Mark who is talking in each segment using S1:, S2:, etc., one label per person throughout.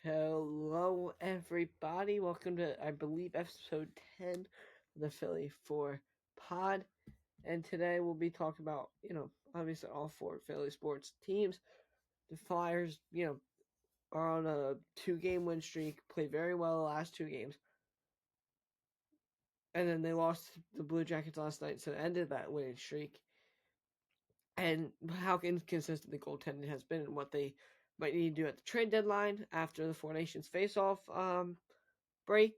S1: Hello, everybody. Welcome to, I believe, episode 10 of the Philly 4 pod. And today we'll be talking about, obviously all four Philly sports teams. The Flyers, are on a 2-game win streak, played very well the last 2 games. And then they lost the Blue Jackets last night, so it ended that winning streak. And how inconsistent the goaltending has been and what they might need to do at the trade deadline after the Four Nations face-off break.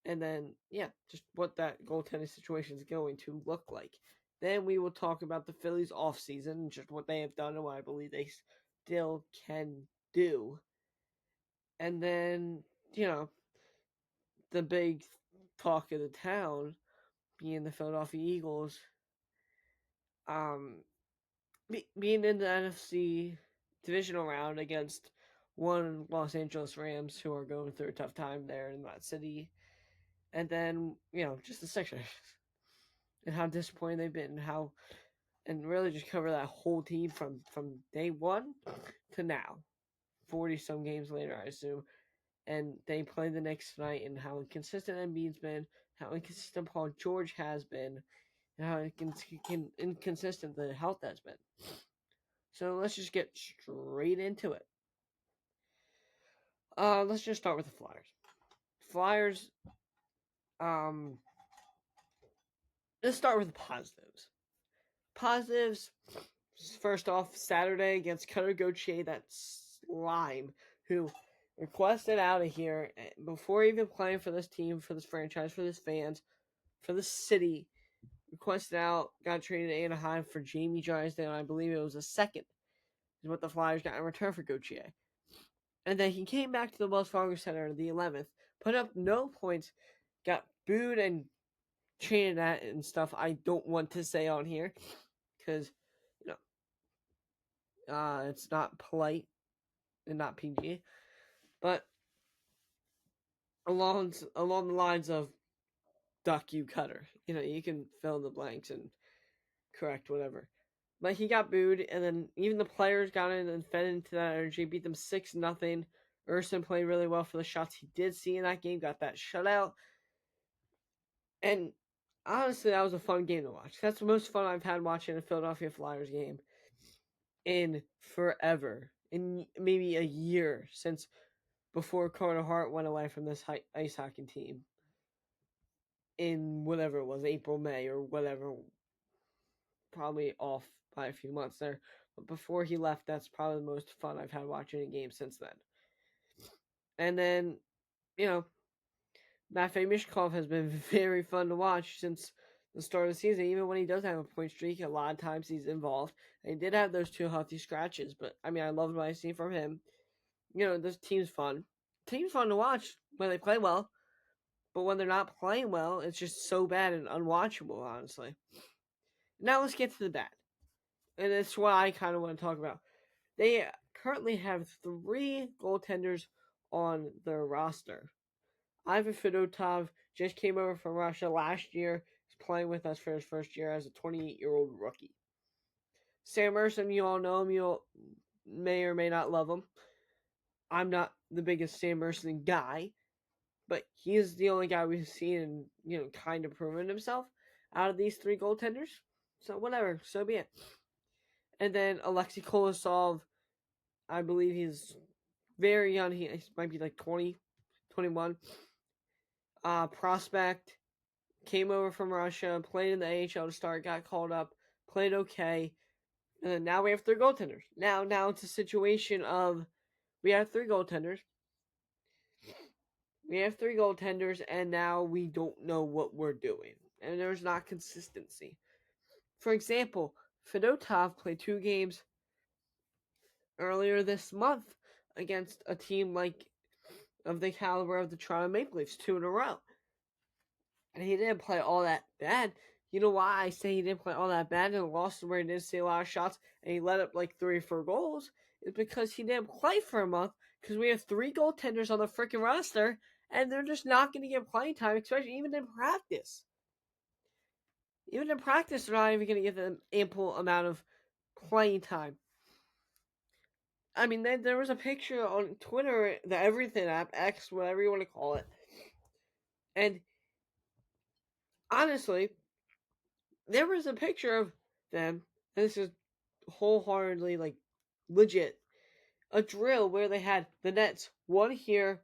S1: And then, just what that goaltending situation is going to look like. Then we will talk about the Phillies offseason and just what they have done and what I believe they still can do. And then, the big talk of the town being the Philadelphia Eagles, being in the NFC divisional round against one Los Angeles Rams who are going through a tough time there in that city. And then, just the Sixers and how disappointed they've been and really just cover that whole team from day one to now. 40 some games later, I assume. And they play the Knicks tonight, and how inconsistent Embiid's been, how inconsistent Paul George has been, and how inconsistent the health has been. So let's just get straight into it. Let's just start with the Flyers. Flyers, let's start with the positives. Positives, first off, Saturday against Cutter Gauthier, that slime, who requested out of here before even playing for this team, for this franchise, for this fans, for this city. Requested out, got traded to Anaheim for Jamie Drysdale, and I believe it was a second, is what the Flyers got in return for Gauthier. And then he came back to the Wells Fargo Center the 11th, put up no points, got booed and cheated at and stuff I don't want to say on here, because, it's not polite and not PG. But along the lines of duck you Cutter. You can fill in the blanks and correct whatever. But he got booed, and then even the players got in and fed into that energy, beat them 6-0. Urson played really well for the shots he did see in that game, got that shutout. And honestly, that was a fun game to watch. That's the most fun I've had watching a Philadelphia Flyers game in forever. In maybe a year since before Carter Hart went away from this ice hockey team. In whatever it was, April, May, or whatever. Probably off by a few months there. But before he left, that's probably the most fun I've had watching a game since then. And then, Matvei Michkov has been very fun to watch since the start of the season. Even when he does have a point streak, a lot of times he's involved. And he did have those 2 healthy scratches, but I loved what I seen from him. This team's fun. Team's fun to watch when they play well, but when they're not playing well, it's just so bad and unwatchable, honestly. Now let's get to the bad. And that's what I kind of want to talk about. They currently have 3 goaltenders on their roster. Ivan Fedotov just came over from Russia last year. He's playing with us for his first year as a 28-year-old rookie. Sam Ersson, you all know him. You may or may not love him. I'm not the biggest Sam Ersson guy, but he is the only guy we've seen and, kind of proven himself out of these 3 goaltenders. So whatever, so be it. And then Alexei Kolosov, I believe he's very young. He might be like 20, 21. Prospect, came over from Russia, played in the AHL to start, got called up, played okay. And then now we have 3 goaltenders. Now it's a situation of we have 3 goaltenders. We have 3 goaltenders, and now we don't know what we're doing. And there's not consistency. For example, Fedotov played 2 games earlier this month against a team of the caliber of the Toronto Maple Leafs, 2 in a row. And he didn't play all that bad. You know why I say he didn't play all that bad and lost where he didn't see a lot of shots and he let up like 3 or 4 goals? Is because he didn't play for a month because we have 3 goaltenders on the freaking roster and they're just not going to get playing time, especially even in practice. Even in practice, they're not even going to get them ample amount of playing time. I mean, there was a picture on Twitter, the Everything app, X, whatever you want to call it, and honestly, there was a picture of them. And this is wholeheartedly like legit. A drill where they had the nets, one here,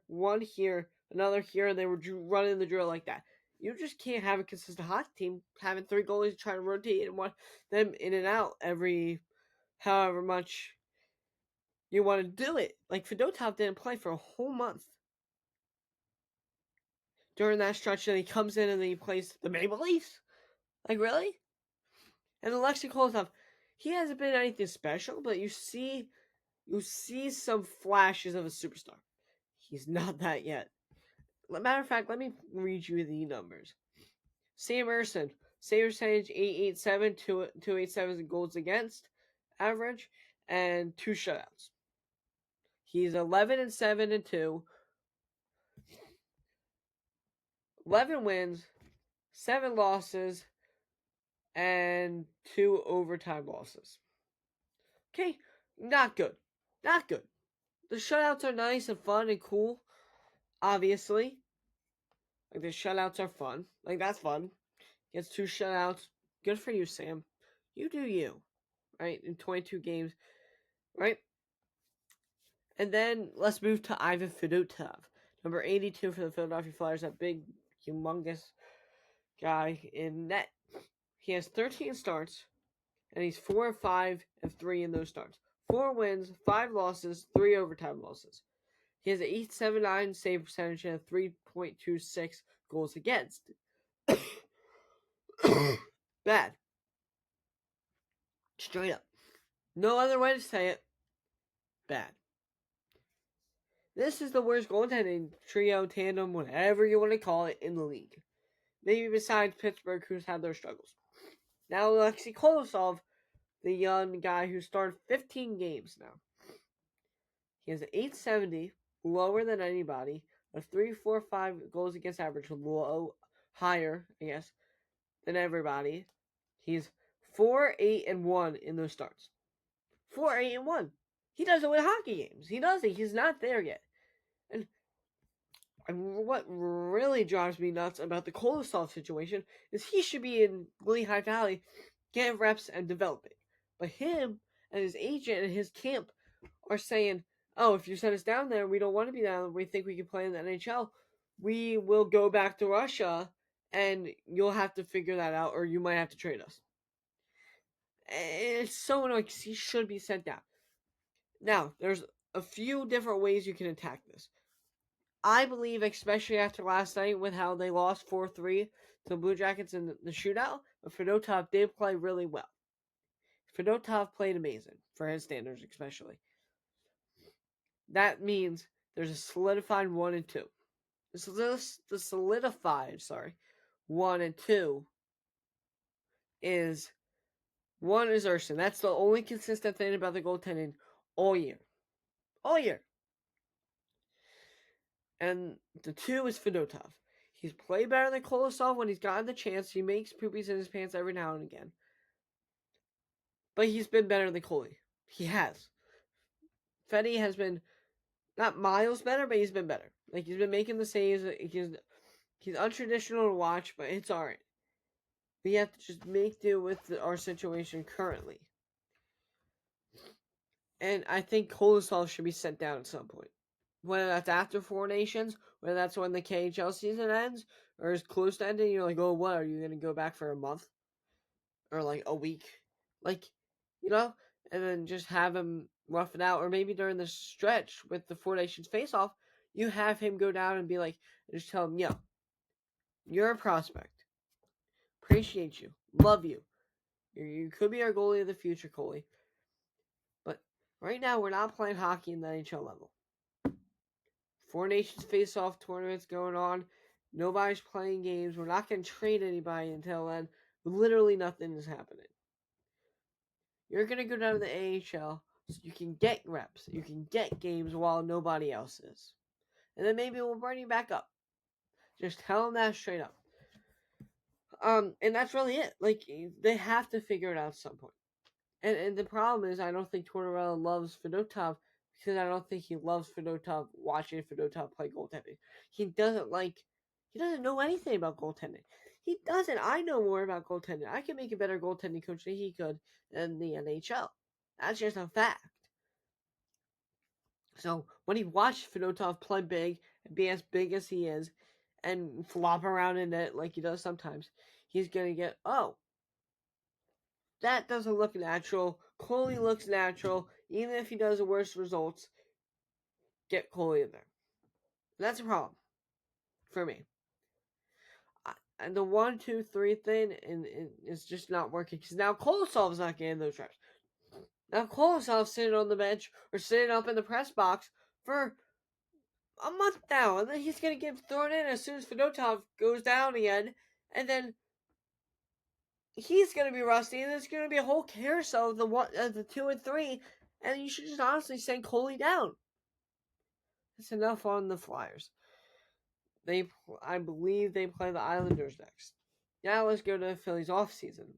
S1: another here, and they were running the drill like that. You just can't have a consistent hockey team having three goalies trying to rotate and want them in and out every however much you want to do it. Like Fedotov didn't play for a whole month during that stretch, and he comes in and he plays the Maple Leafs. Like really? And Alexei Kolosov, he hasn't been anything special, but you see some flashes of a superstar. He's not that yet. Matter of fact, let me read you the numbers. Sam Ersson, save percentage 887, 287 goals against average, and 2 shutouts. He's 11-7-2, 11 wins, 7 losses, and 2 overtime losses. Okay, not good. Not good. The shutouts are nice and fun and cool, obviously. Like, the shutouts are fun. Like, that's fun. Gets 2 shutouts. Good for you, Sam. You do you. Right? In 22 games. Right? And then let's move to Ivan Fedotov. Number 82 for the Philadelphia Flyers. That big, humongous guy in net. He has 13 starts, and he's 4-5-3 in those starts. 4 wins, 5 losses, 3 overtime losses. He has an 8.79 save percentage and a 3.26 goals against. Bad. Straight up. No other way to say it. Bad. This is the worst goaltending trio, tandem, whatever you want to call it, in the league. Maybe besides Pittsburgh, who's had their struggles. Now, Alexei Kolosov, the young guy who started 15 games now. He has an 870, lower than anybody, a 3.45 goals against average, higher, I guess, than everybody. He's 4-8-1 in those starts. 4-8-1. He doesn't win hockey games. He doesn't. He's not there yet. And what really drives me nuts about the Kolosov situation is he should be in Lehigh Valley, getting reps and developing. But him and his agent and his camp are saying, oh, if you send us down there, we don't want to be down there. We think we can play in the NHL. We will go back to Russia, and you'll have to figure that out, or you might have to trade us. It's so annoying because he should be sent down. Now, there's a few different ways you can attack this. I believe, especially after last night with how they lost 4-3 to the Blue Jackets in the shootout, but Fedotov did play really well. Fedotov played amazing, for his standards especially. That means there's a solidified 1 and 2. The solidified, 1 and 2 is 1 is Ersson. That's the only consistent thing about the goaltending all year. All year. And the 2 is Fedotov. He's played better than Kolosov when he's gotten the chance. He makes poopies in his pants every now and again. But he's been better than Coley. He has. Fetty has been not miles better, but he's been better. Like, he's been making the saves. He's untraditional to watch, but it's alright. We have to just make do with our situation currently. And I think Kolosov should be sent down at some point. Whether that's after Four Nations, whether that's when the KHL season ends, or is close to ending, you're like, oh, what? Are you going to go back for a month? Or like a week? Like, you know? And then just have him rough it out. Or maybe during the stretch with the Four Nations face-off, you have him go down and be like, just tell him, yo, you're a prospect. Appreciate you. Love you. You could be our goalie of the future, Coley. But right now, we're not playing hockey in the NHL level. Four Nations face-off tournaments going on. Nobody's playing games. We're not going to trade anybody until then. Literally nothing is happening. You're going to go down to the AHL so you can get reps. You can get games while nobody else is. And then maybe we'll bring you back up. Just tell them that straight up. And that's really it. Like, they have to figure it out at some point. And the problem is, I don't think Tortorella loves Fedotov because I don't think he loves Fedotov watching Fedotov play goaltending. He doesn't know anything about goaltending. He doesn't. I know more about goaltending. I can make a better goaltending coach than he could in the NHL. That's just a fact. So when he watched Fedotov play big and be as big as he is and flop around in it like he does sometimes, he's going to get, oh, that doesn't look natural. Coley looks natural. Even if he does the worst results, get Coley in there. That's a problem for me. And the 1-2-3 thing is just not working because now Kolosov's not getting those reps. Now Kolosov's sitting on the bench or sitting up in the press box for a month now, and then he's gonna get thrown in as soon as Fedotov goes down again, and then he's gonna be rusty, and there's gonna be a whole carousel of the 2 and 3, and you should just honestly send Coley down. That's enough on the Flyers. I believe they play the Islanders next. Now let's go to the Phillies offseason.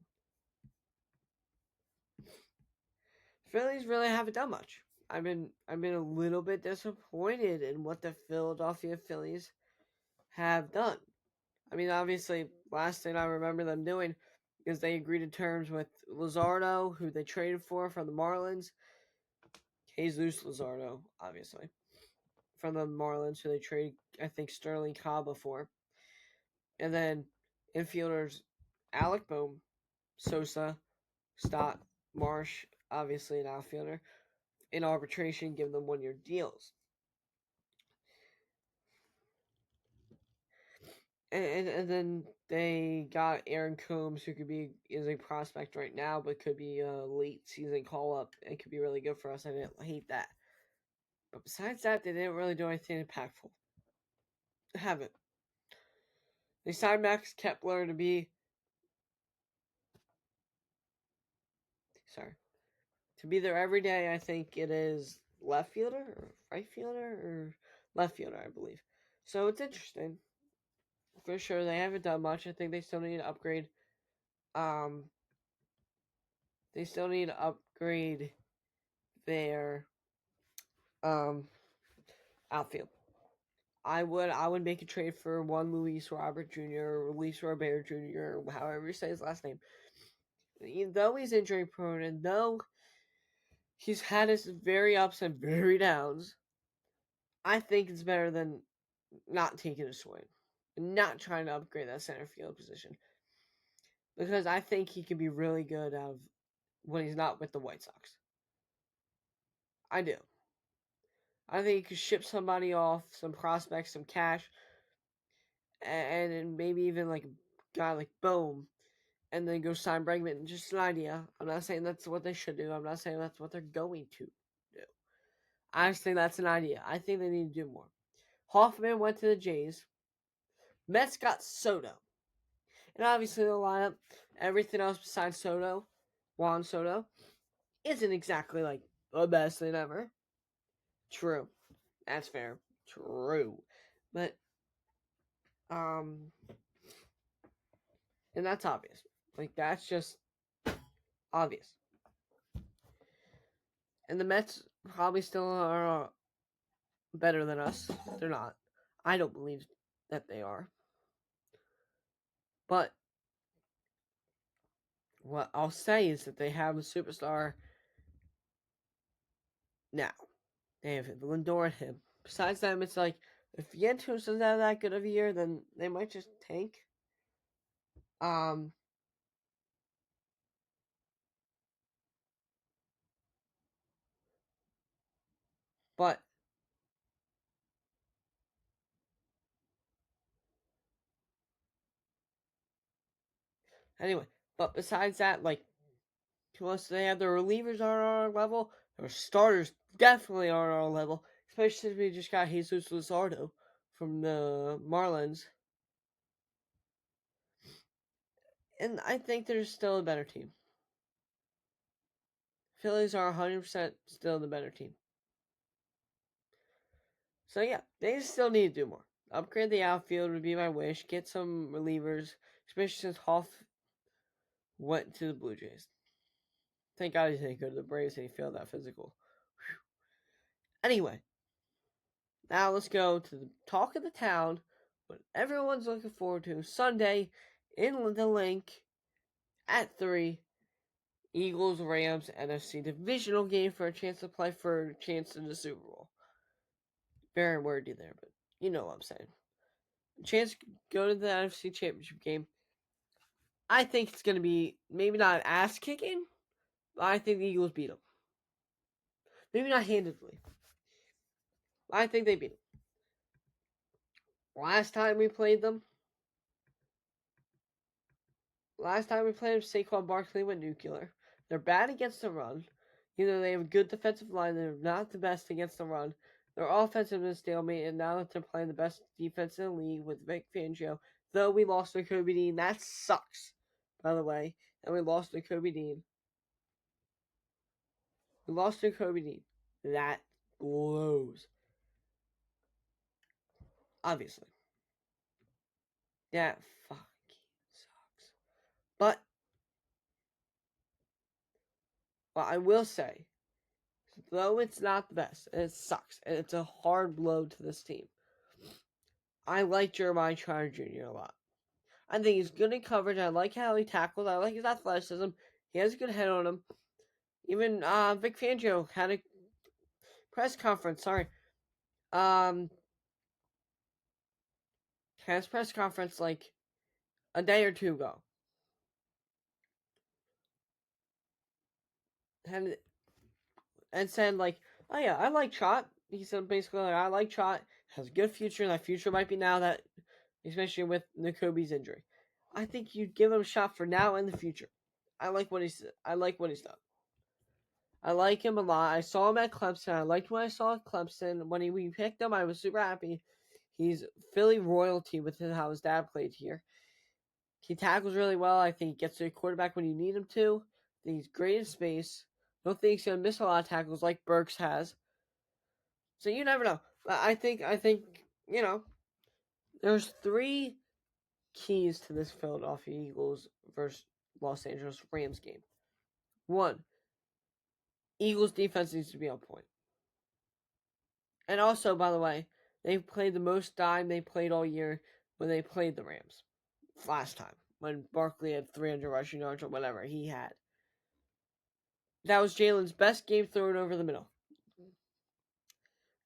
S1: Phillies really haven't done much. I've been a little bit disappointed in what the Philadelphia Phillies have done. I mean, obviously, last thing I remember them doing is they agreed to terms with Luzardo, who they traded for from the Marlins. Jesus Luzardo, obviously, from the Marlins, who they traded, I think, Sterling Caba for. And then infielders Alec Bohm, Sosa, Stott, Marsh, obviously an outfielder, in arbitration, give them 1-year deals. And then they got Aaron Combs, who is a prospect right now, but could be a late season call up and could be really good for us. I didn't hate that. But besides that, they didn't really do anything impactful. They haven't. They signed Max Kepler to be there every day. I think it is left fielder or right fielder or left fielder, I believe. So it's interesting. For sure, they haven't done much. I think they still need to upgrade. They still need to upgrade their outfield. I would make a trade for one Luis Robert Jr. or Luis Robert Jr. or however you say his last name. Though he's injury prone and though he's had his very ups and very downs, I think it's better than not taking a swing. Not trying to upgrade that center field position. Because I think he can be really good out of when he's not with the White Sox. I do. I think you could ship somebody off, some prospects, some cash, and maybe even like a guy like Bohm, and then go sign Bregman. Just an idea. I'm not saying that's what they should do. I'm not saying that's what they're going to do. I just think that's an idea. I think they need to do more. Hoffman went to the Jays. Mets got Soto. And obviously the lineup, everything else besides Juan Soto, isn't exactly like the best thing ever. True. That's fair. True. But and that's obvious. Like that's just obvious. And the Mets probably still are better than us. They're not. I don't believe that they are. But what I'll say is that they have a superstar now. They have Lindor and him. Besides them, it's like if Yentus doesn't have that good of a year, then they might just tank. But anyway, but besides that, like unless they have their relievers on our level, their starters definitely aren't on our level. Especially since we just got Jesus Luzardo from the Marlins. And I think they're still a better team. Phillies are 100% still the better team. So yeah, they still need to do more. Upgrade the outfield would be my wish. Get some relievers, especially since Hoff went to the Blue Jays. Thank God he didn't go to the Braves and he failed that physical. Anyway, now let's go to the talk of the town, what everyone's looking forward to Sunday in the link at 3. Eagles Rams NFC divisional game for a chance to play for a chance in the Super Bowl. Very wordy there, but you know what I'm saying. A chance to go to the NFC Championship game. I think it's going to be maybe not ass kicking, but I think the Eagles beat them. Maybe not handedly. I think they beat them. Last time we played them, Saquon Barkley went nuclear. They're bad against the run. They have a good defensive line. They're not the best against the run. Their offensive is stalemate, and now that they're playing the best defense in the league with Vic Fangio, though we lost to Kobe Dean, that sucks, by the way, and we lost to Kobe Dean. That blows. Obviously. That fucking sucks. But I will say, though it's not the best, and it sucks, and it's a hard blow to this team, I like Jeremiah Trotter Jr. a lot. I think he's good in coverage. I like how he tackles. I like his athleticism. He has a good head on him. Even Vic Fangio had a press conference. Had his press conference like a day or two ago, and said like, "Oh yeah, I like Trot." He said basically, like, "I like Trot. Has a good future. And that future might be now that, especially with Nakobe's injury. I think you'd give him a shot for now and the future. I like what he's done. I like him a lot. I saw him at Clemson. I liked what I saw at Clemson. When we picked him, I was super happy. He's Philly royalty with how his dad played here. He tackles really well. I think he gets to the quarterback when you need him to. I think he's great in space. Don't think he's going to miss a lot of tackles like Burks has. So you never know. I think, there's 3 keys to this Philadelphia Eagles versus Los Angeles Rams game. 1, Eagles defense needs to be on point. And also, by the way, they played the most dime they played all year when they played the Rams last time, when Barkley had 300 rushing yards or whatever he had. That was Jalen's best game thrown over the middle.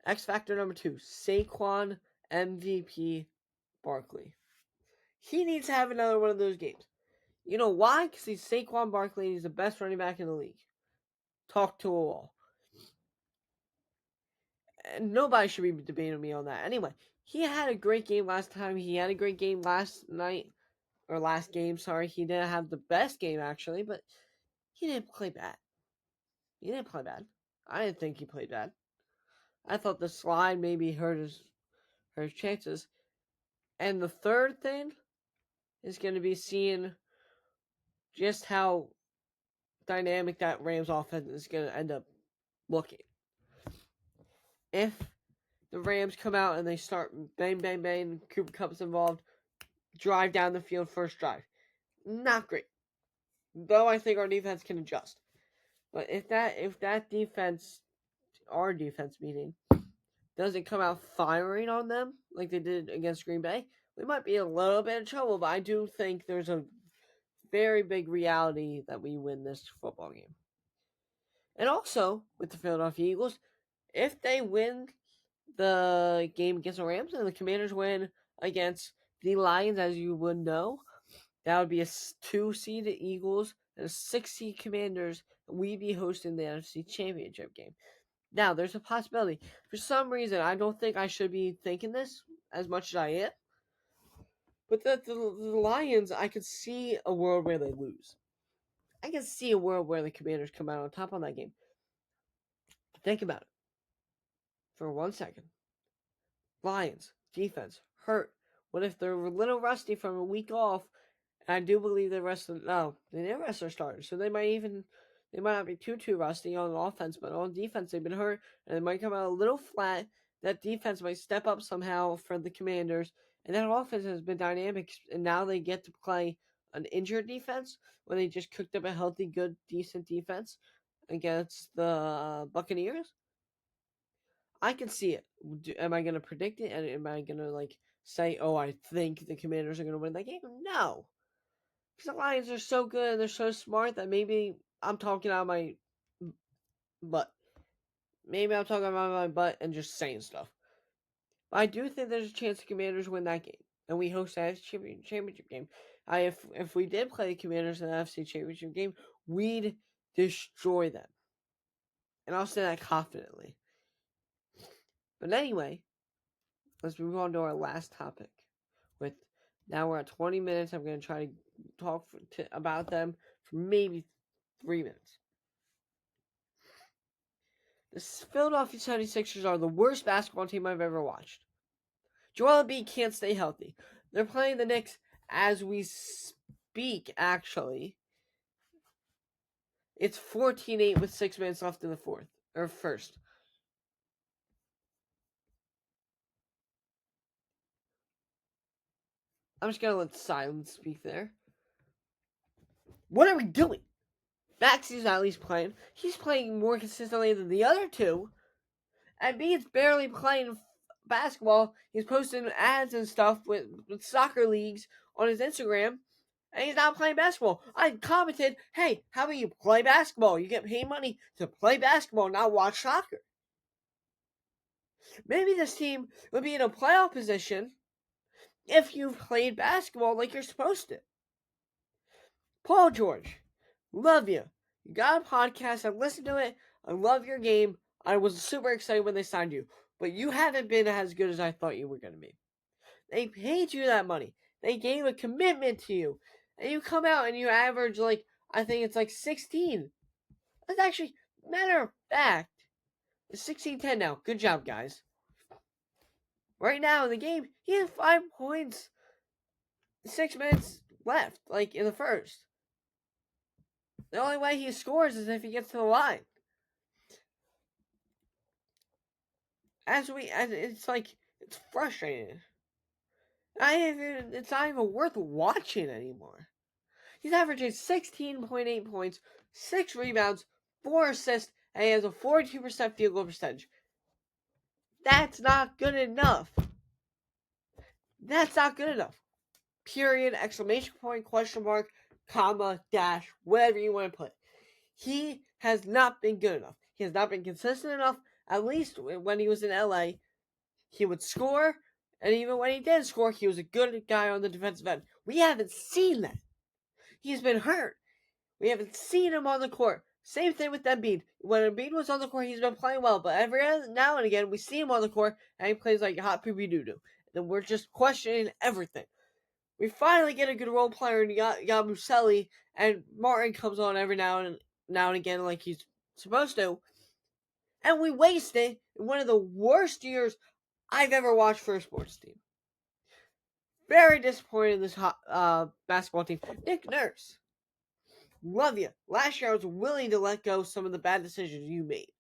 S1: X factor number 2, Saquon MVP Barkley. He needs to have another one of those games. You know why? Because he's Saquon Barkley and he's the best running back in the league. Talk to a wall. And nobody should be debating me on that. Anyway, he had a great game last time. He had a great game last night. Or last game, sorry. He didn't have the best game, actually, but he didn't play bad. I didn't think he played bad. I thought the slide maybe hurt his chances. And the third thing is going to be seeing just how dynamic that Rams offense is going to end up looking. If the Rams come out and they start bang, bang, bang, Cooper Kupp's involved, drive down the field first drive. Not great. Though I think our defense can adjust. But if that defense, our defense meaning, doesn't come out firing on them like they did against Green Bay, we might be a little bit in trouble. But I do think there's a very big reality that we win this football game. And also, with the Philadelphia Eagles, if they win the game against the Rams and the Commanders win against the Lions, as you would know, that would be a 2-seed Eagles and a 6-seed Commanders. We'd be hosting the NFC Championship game. Now, there's a possibility. For some reason, I don't think I should be thinking this as much as I am. But the Lions, I could see a world where they lose. I can see a world where the Commanders come out on top on that game. Think about it for 1 second. Lions, defense, hurt. What if they're a little rusty from a week off? And I do believe they didn't rest their starters. So they might not be too rusty on offense, but on defense they've been hurt and they might come out a little flat. That defense might step up somehow for the Commanders. And that offense has been dynamic, and now they get to play an injured defense when they just cooked up a healthy, good, decent defense against the Buccaneers. I can see it. Am I going to predict it? And am I going to like say, oh, I think the Commanders are going to win that game? No. Because the Lions are so good and they're so smart that maybe I'm talking out of my butt. Maybe I'm talking out of my butt and just saying stuff. But I do think there's a chance the Commanders win that game. And we host that championship game. If we did play the Commanders in the NFC championship game, we'd destroy them. And I'll say that confidently. But anyway, let's move on to our last topic. Now we're at 20 minutes. I'm going to try to talk about them for maybe 3 minutes. The Philadelphia 76ers are the worst basketball team I've ever watched. Joel Embiid can't stay healthy. They're playing the Knicks as we speak, actually. It's 14-8 with 6 minutes left in the first. I'm just going to let silence speak there. What are we doing? Maxey's at least playing. He's playing more consistently than the other two. And Embiid's barely playing basketball. He's posting ads and stuff with soccer leagues on his Instagram. And he's not playing basketball. I commented, hey, how about you play basketball? You get paid money to play basketball, not watch soccer. Maybe this team would be in a playoff position if you played basketball like you're supposed to. Paul George, love you. You got a podcast. I listened to it. I love your game. I was super excited when they signed you. But you haven't been as good as I thought you were going to be. They paid you that money. They gave a commitment to you. And you come out and you average I think it's 16. That's actually, matter of fact, it's 16-10 now. Good job, guys. Right now in the game, he has 5 points. 6 minutes left, in the first. The only way he scores is if he gets to the line. It's frustrating. It's not even worth watching anymore. He's averaging 16.8 points, 6 rebounds, 4 assists, and he has a 42% field goal percentage. That's not good enough. That's not good enough. Period, exclamation point, question mark, comma, dash, whatever you want to put. He has not been good enough. He has not been consistent enough. At least when he was in LA, he would score, and even when he did score, he was a good guy on the defensive end. We haven't seen that. He's been hurt. We haven't seen him on the court. Same thing with Embiid. When Embiid was on the court, he's been playing well, but every now and again, we see him on the court, and he plays like hot poopy doo-doo. And we're just questioning everything. We finally get a good role player in Yabusele, and Martin comes on every now and again like he's supposed to. And we waste it in one of the worst years I've ever watched for a sports team. Very disappointed in this basketball team. Nick Nurse, love you. Last year I was willing to let go some of the bad decisions you made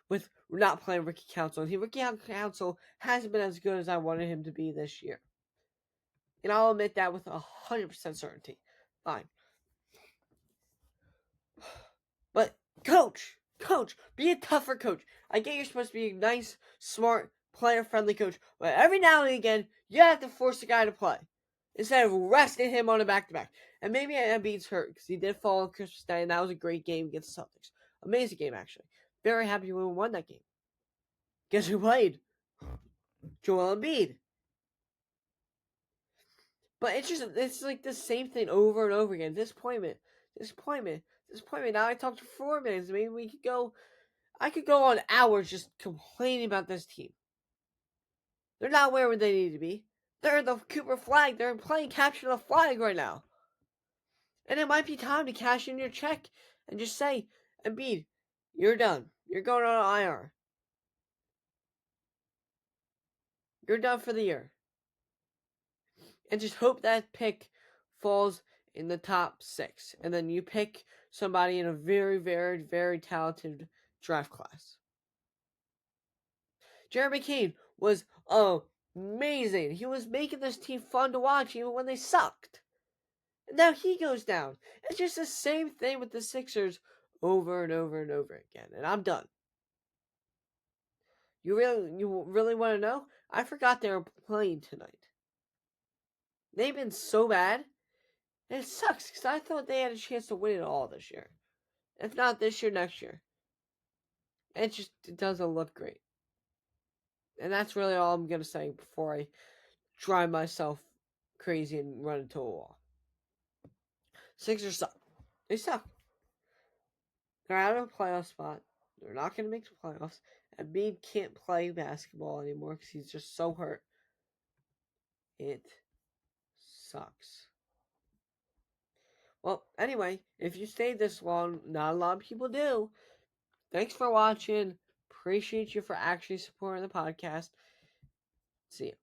S1: with not playing Ricky Council. Ricky Council hasn't been as good as I wanted him to be this year. And I'll admit that with 100% certainty. Fine. But coach, be a tougher coach. I get you're supposed to be a nice, smart, player-friendly coach, but every now and again, you have to force the guy to play instead of resting him on a back-to-back. And maybe Embiid's hurt because he did fall on Christmas Day, and that was a great game against the Celtics. Amazing game, actually. Very happy we won that game. Guess who played? Joel Embiid. But it's like the same thing over and over again. Disappointment. Now I talked for 4 minutes. Maybe I could go on hours just complaining about this team. They're not where they need to be. They're in the Cooper flag. They're playing capture the flag right now. And it might be time to cash in your check and just say, Embiid, you're done. You're going on IR. You're done for the year. And just hope that pick falls in the top 6. And then you pick somebody in a very, very, very talented draft class. Jeremy Kane was amazing. He was making this team fun to watch even when they sucked. And now he goes down. It's just the same thing with the Sixers over and over and over again. And I'm done. You really want to know? I forgot they were playing tonight. They've been so bad, and it sucks because I thought they had a chance to win it all this year. If not this year, next year. It doesn't look great. And that's really all I'm gonna say before I drive myself crazy and run into a wall. Sixers suck. They suck. They're out of a playoff spot. They're not going to make the playoffs. Embiid can't play basketball anymore because he's just so hurt. It sucks. Well, anyway, if you stayed this long, not a lot of people do. Thanks for watching. Appreciate you for actually supporting the podcast. See you.